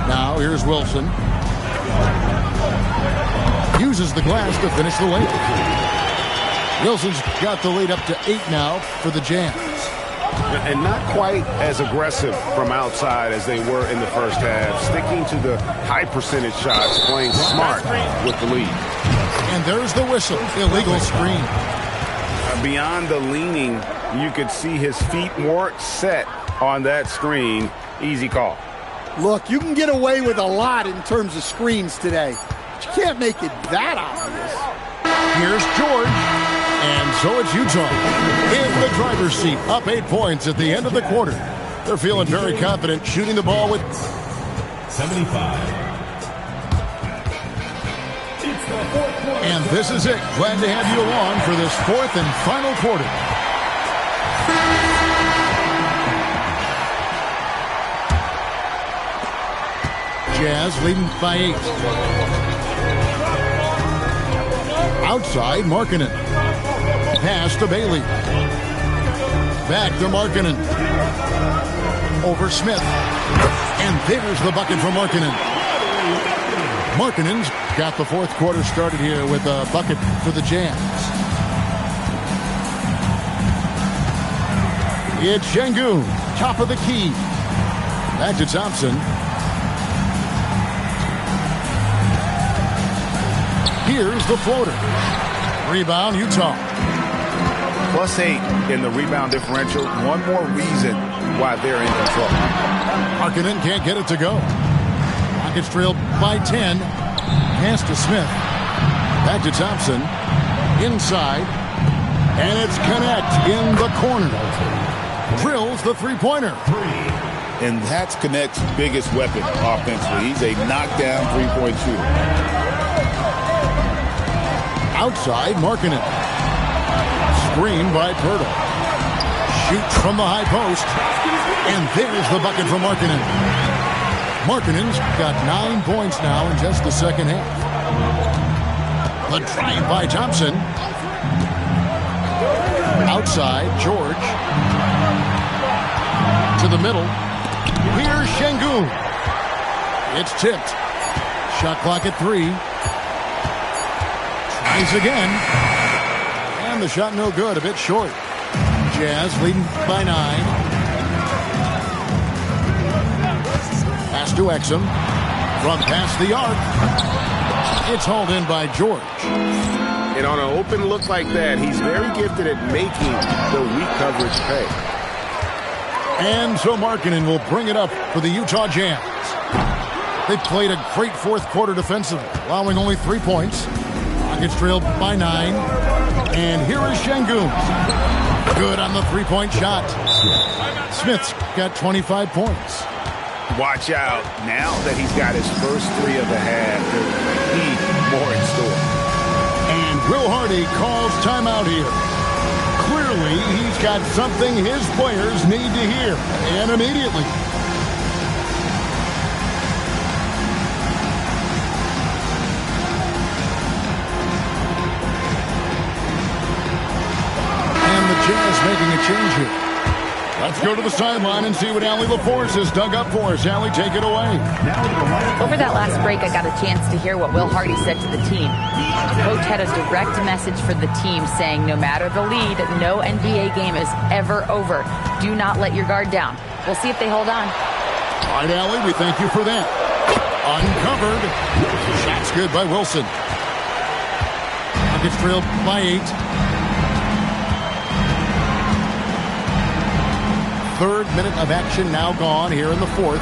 Speaker 10: Now here's Wilson. Uses the glass to finish the lead. Wilson's got the lead up to 8 now for the Jazz.
Speaker 5: And not quite as aggressive from outside as they were in the first half. Sticking to the high percentage shots, playing smart with the lead.
Speaker 10: And there's the whistle. Illegal screen.
Speaker 5: Beyond the leaning, you could see his feet weren't set on that screen. Easy call.
Speaker 6: Look, you can get away with a lot in terms of screens today. But you can't make it that obvious.
Speaker 10: Here's George. And so it's Utah in the driver's seat, up 8 points at the end of the quarter. They're feeling very confident shooting the ball with
Speaker 8: 75.
Speaker 10: And this is it. Glad to have you along for this 4th and final quarter. Jazz leading by 8. Outside, Markkanen. Pass to Bailey. Back to Markkanen. Over Smith. And there's the bucket from Markkanen. Markkanen's got the 4th quarter started here with a bucket for the Jazz. It's Şengün, top of the key. Back to Thompson. Here's the floater. Rebound, Utah.
Speaker 5: +8 in the rebound differential. One more reason why they're in control.
Speaker 10: Markkanen can't get it to go. Rockets trailed by 10. Pass to Smith. Back to Thompson. Inside. And it's Connect in the corner. Drills the three-pointer.
Speaker 5: And that's Connect's biggest weapon offensively. He's a knockdown three-point shooter.
Speaker 10: Outside, Markkanen. Screen by Pirtle. Shoots from the high post. And there's the bucket from Markkanen. Markkanen's got 9 points now in just the second half. The drive by Thompson. Outside, George. To the middle. Here's Şengün. It's tipped. Shot clock at 3. Tries again. And the shot no good, a bit short. Jazz leading by 9. Pass to Exum. From past the arc. It's hauled in by George.
Speaker 5: And on an open look like that, he's very gifted at making the weak coverage pay.
Speaker 10: And so Markkanen will bring it up for the Utah Jazz. They played a great fourth quarter defensively, allowing only 3 points. Rockets trailed by 9. And here is Şengün. Good on the three-point shot. Smith's got 25 points.
Speaker 5: Watch out. Now that he's got his first 3 of the half, there'll be more in store.
Speaker 10: And Will Hardy calls timeout here. Clearly, he's got something his players need to hear, and immediately. And the Jazz making a change here. Let's go to the sideline and see what Allie LaForce has dug up for us. Allie, take it away.
Speaker 9: Over that last break, I got a chance to hear what Will Hardy said to the team. The coach had a direct message for the team saying, no matter the lead, no NBA game is ever over. Do not let your guard down. We'll see if they hold on.
Speaker 10: All right, Allie, we thank you for that. Uncovered. Shot's good by Wilson. Rockets trailed by 8. Third minute of action now gone here in the fourth.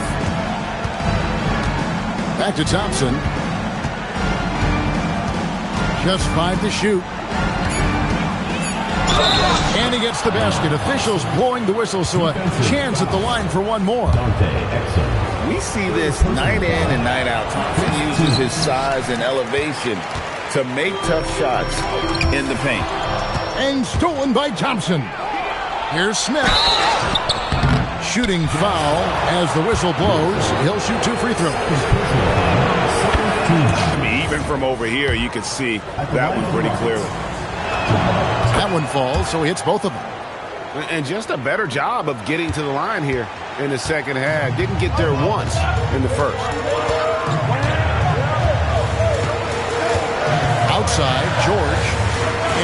Speaker 10: Back to Thompson. Just 5 to shoot. And he gets the basket. Officials blowing the whistle, so a chance at the line for one more.
Speaker 7: We see this night in and night out. Thompson uses his size and elevation to make tough shots in the paint.
Speaker 10: And stolen by Thompson. Here's Smith. Shooting foul as the whistle blows. He'll shoot 2 free throws.
Speaker 5: I mean, even from over here, you could see that one pretty clearly.
Speaker 10: That one falls, so he hits both of them.
Speaker 5: And just a better job of getting to the line here in the second half. Didn't get there once in the first.
Speaker 10: Outside, George.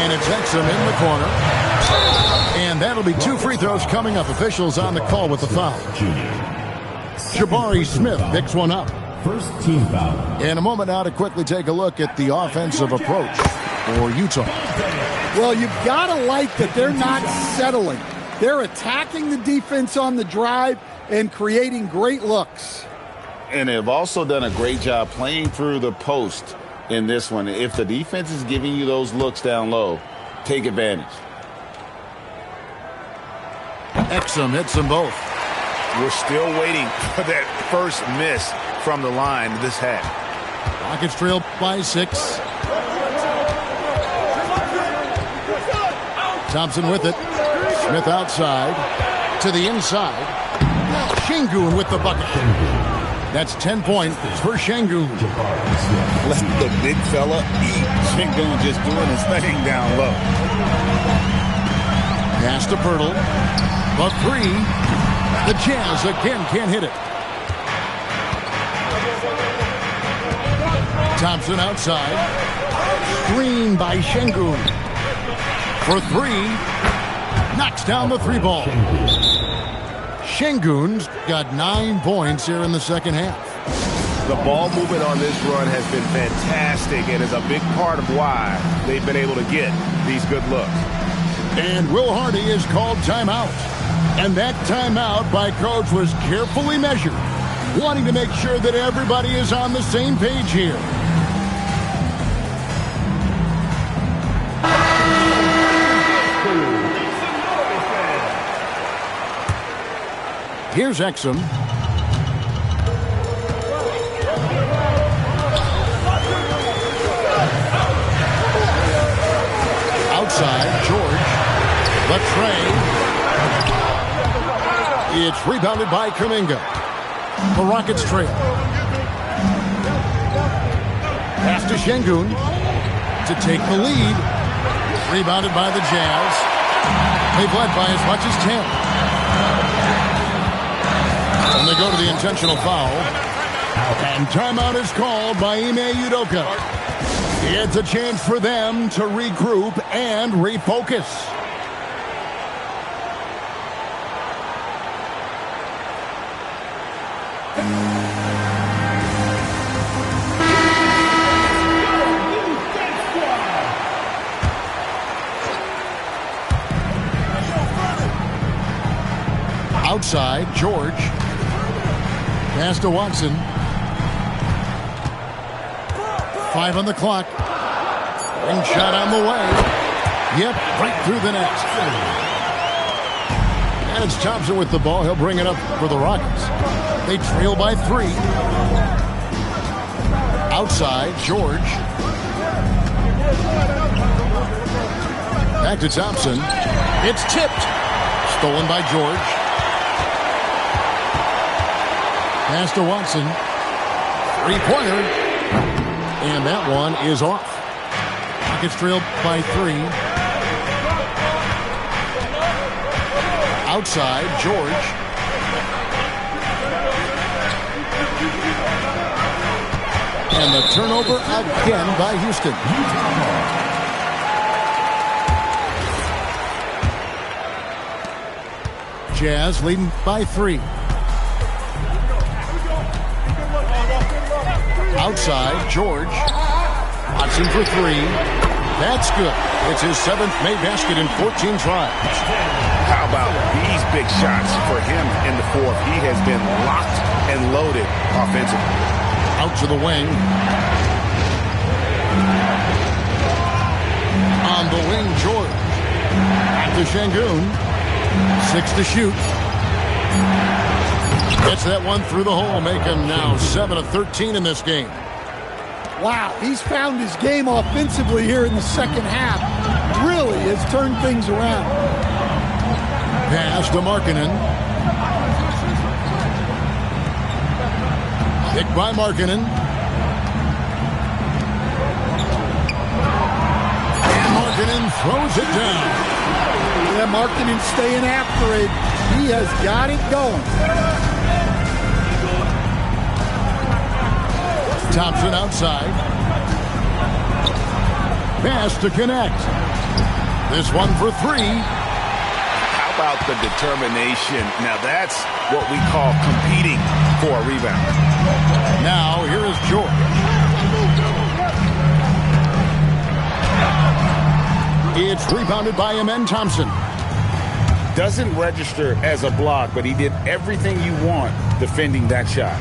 Speaker 10: And it's Exum in the corner. And that'll be 2 free throws coming up. Officials on the call with the foul. Jabari Smith picks one up.
Speaker 8: First team foul.
Speaker 10: In a moment now to quickly take a look at the offensive approach for Utah.
Speaker 6: Well, you've got to like that they're not settling. They're attacking the defense on the drive and creating great looks.
Speaker 7: And they've also done a great job playing through the post in this one. If the defense is giving you those looks down low, take advantage.
Speaker 10: Exum hits them both.
Speaker 5: We're still waiting for that first miss from the line this half.
Speaker 10: Rockets trail by 6. Thompson with it. Smith outside. To the inside. Şengün with the bucket. That's 10 points for Şengün.
Speaker 7: Let the big fella eat. Şengün just doing his thing down low.
Speaker 10: Pass to Pirtle. The 3. The Jazz again can't hit it. Thompson outside. Screen by Şengün. For 3. Knocks down the 3 ball. Şengün's got 9 points here in the second half.
Speaker 5: The ball movement on this run has been fantastic and is a big part of why they've been able to get these good looks.
Speaker 10: And Will Hardy is called timeout. And that timeout by coach was carefully measured, wanting to make sure that everybody is on the same page here. Here's Exum. Outside, George. The tray. It's rebounded by Kuminga. The Rockets trail. Pass to Şengün to take the lead. Rebounded by the Jazz. They've led by as much as 10. And they go to the intentional foul. And timeout is called by Ime Udoka. It's a chance for them to regroup and refocus. Outside, George. Pass to Watson. 5 on the clock. Ring shot on the way. Yep, right through the net. And it's Thompson with the ball. He'll bring it up for the Rockets. They trail by 3. Outside, George. Back to Thompson. It's tipped. Stolen by George. Pass to Watson. 3-pointer. And that one is off. Rockets trailed by 3. Outside, George. And the turnover again by Houston. Jazz leading by 3. Outside, George. Watson for 3. That's good. It's his 7th made basket in 14 tries.
Speaker 5: How about these big shots for him in the 4th? He has been locked and loaded offensively.
Speaker 10: Out to the wing. On the wing, George. Back to Şengün. 6 to shoot. Gets that one through the hole, making now 7 of 13 in this game.
Speaker 6: Wow, he's found his game offensively here in the second half. Really has turned things around.
Speaker 10: Pass to Markkanen. Picked by Markkanen. And Markkanen throws it down.
Speaker 6: Yeah, Markkanen staying after it. He has got it going.
Speaker 10: Thompson outside. Pass to connect. This one for 3.
Speaker 5: How about the determination? Now that's what we call competing for a rebound.
Speaker 10: Now here is George. It's rebounded by Amen Thompson.
Speaker 5: Doesn't register as a block, but he did everything you want defending that shot.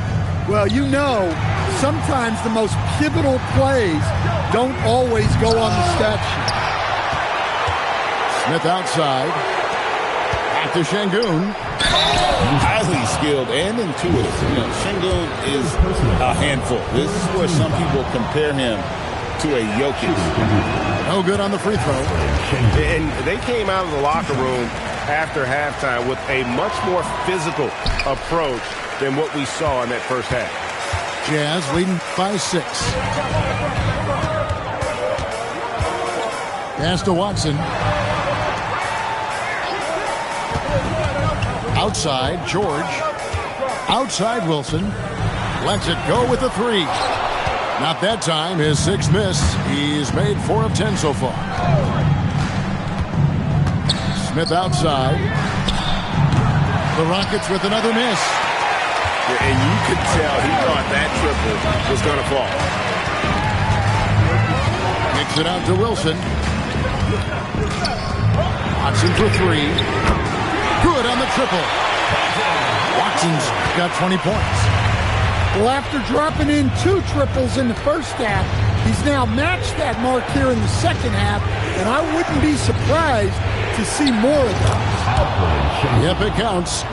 Speaker 6: Well, you know, sometimes the most pivotal plays don't always go on the stat sheet.
Speaker 10: Smith outside. Back to Şengün.
Speaker 5: Highly skilled and intuitive. You know, Şengün is a handful. This is where some people compare him to a Jokic.
Speaker 10: No good on the free throw.
Speaker 11: And they came out of the locker room after halftime with a much more physical approach than what we saw in that first half.
Speaker 10: Jazz leading by 6. Pass to Watson. Outside, George. Outside, Wilson. Lets it go with the 3. Not that time. His 6th miss. He's made 4 of 10 so far. Smith outside. The Rockets with another miss.
Speaker 11: And you could tell he thought that triple was going to fall.
Speaker 10: Kicks it out to Wilson. Watson for 3. Good on the triple. Watson's got 20 points.
Speaker 6: Well, after dropping in 2 triples in the first half, he's now matched that mark here in the second half, and I wouldn't be surprised to see more of those.
Speaker 10: Yep, it counts.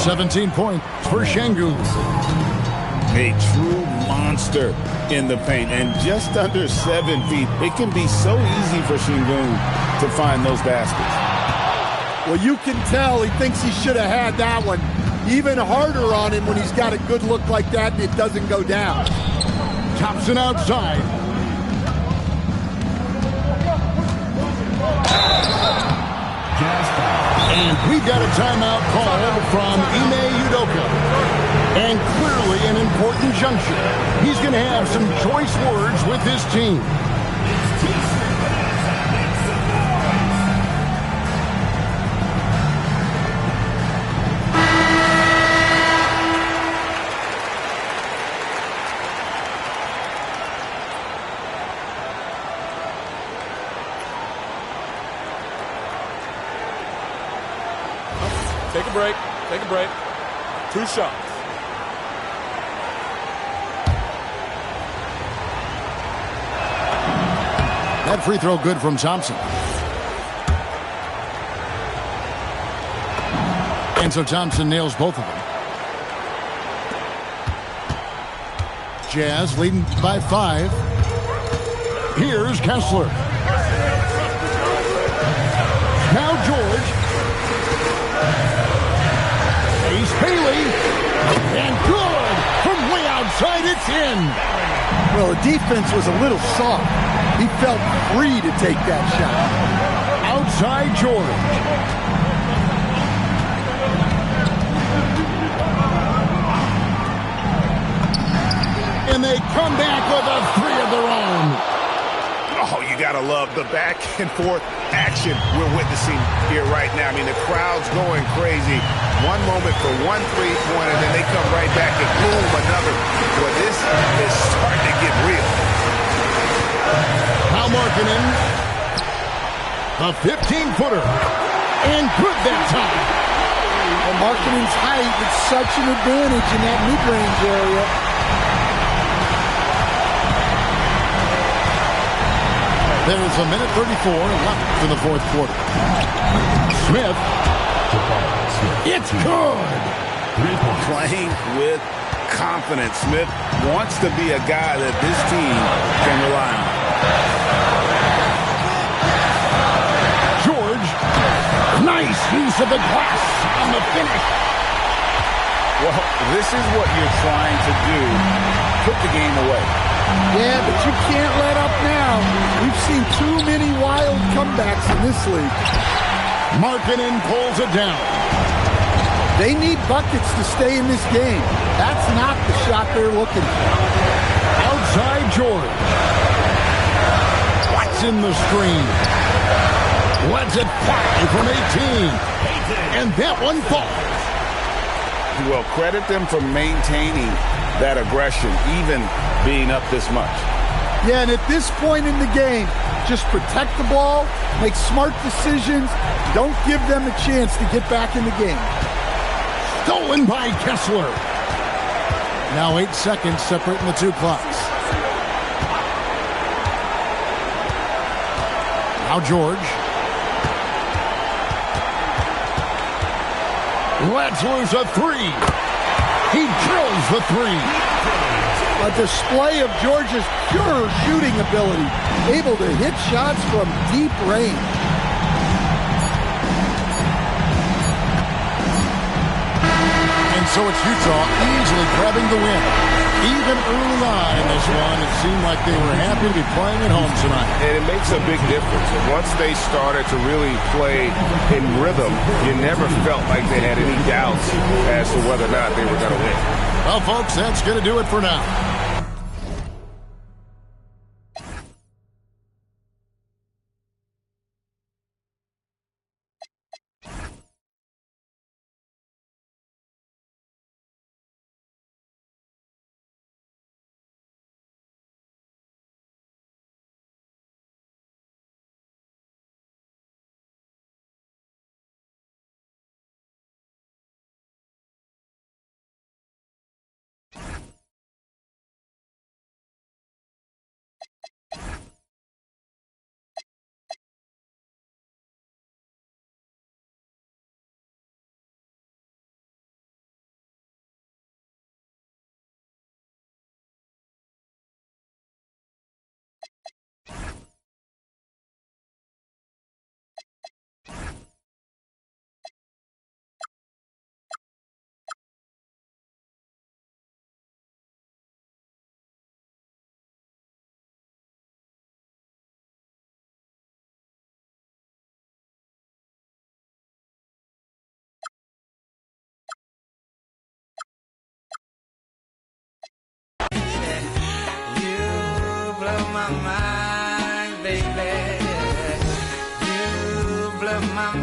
Speaker 10: 17 points for Şengün.
Speaker 5: A true monster in the paint and just under 7 feet. It can be so easy for Şengün to find those baskets.
Speaker 6: Well, you can tell he thinks he should have had that one. Even harder on him when he's got a good look like that and it doesn't go down.
Speaker 10: Thompson outside. And we got a timeout call from Ime Udoka. And clearly an important juncture. He's going to have some choice words with his team.
Speaker 12: Take a break. Take a break. 2 shots.
Speaker 10: That free throw good from Thompson. And so Thompson nails both of them. Jazz leading by 5. Here's Kessler. Now George. Ace Bailey. And good. From way outside, it's in.
Speaker 6: Well, the defense was a little soft. He felt free to take that shot.
Speaker 10: Outside George. And they come back with a 3 of their own.
Speaker 11: Oh, you got to love the back and forth action we're witnessing here right now. I mean, the crowd's going crazy. One moment for one three-pointer, then they come right back and boom, another. Well, this is starting to get real.
Speaker 10: Now Markkanen. The 15-footer. And good that time.
Speaker 6: Well, Markkanen's height is such an advantage in that mid-range area.
Speaker 10: There's a minute 34 left in the fourth quarter. Smith. It's good.
Speaker 5: Playing with confidence. Smith wants to be a guy that this team can rely on.
Speaker 10: George. Nice use of the glass on the finish.
Speaker 5: Well, this is what you're trying to do. Put the game away.
Speaker 6: Yeah, but you can't let up now. We've seen too many wild comebacks in this league.
Speaker 10: Markkanen pulls it down.
Speaker 6: They need buckets to stay in this game. That's not the shot they're looking for.
Speaker 10: Outside George. What's in the screen? Lets it fly from 18. And that one falls.
Speaker 5: Well, credit them for maintaining that aggression, even being up this much.
Speaker 6: Yeah, and at this point in the game, just protect the ball, make smart decisions, don't give them a chance to get back in the game.
Speaker 10: Stolen by Kessler. Now 8 seconds separating the 2 clocks. Now George. Let's lose a 3. He drills the 3.
Speaker 6: A display of George's pure shooting ability, able to hit shots from deep range.
Speaker 10: And so it's Utah easily grabbing the win. Even early on in this one, it seemed like they were happy to be playing at home tonight.
Speaker 11: And it makes a big difference. Once they started to really play in rhythm, you never felt like they had any doubts as to whether or not they were going to win.
Speaker 10: Well, folks, that's going to do it for now.
Speaker 13: blow my mind, baby. You blow my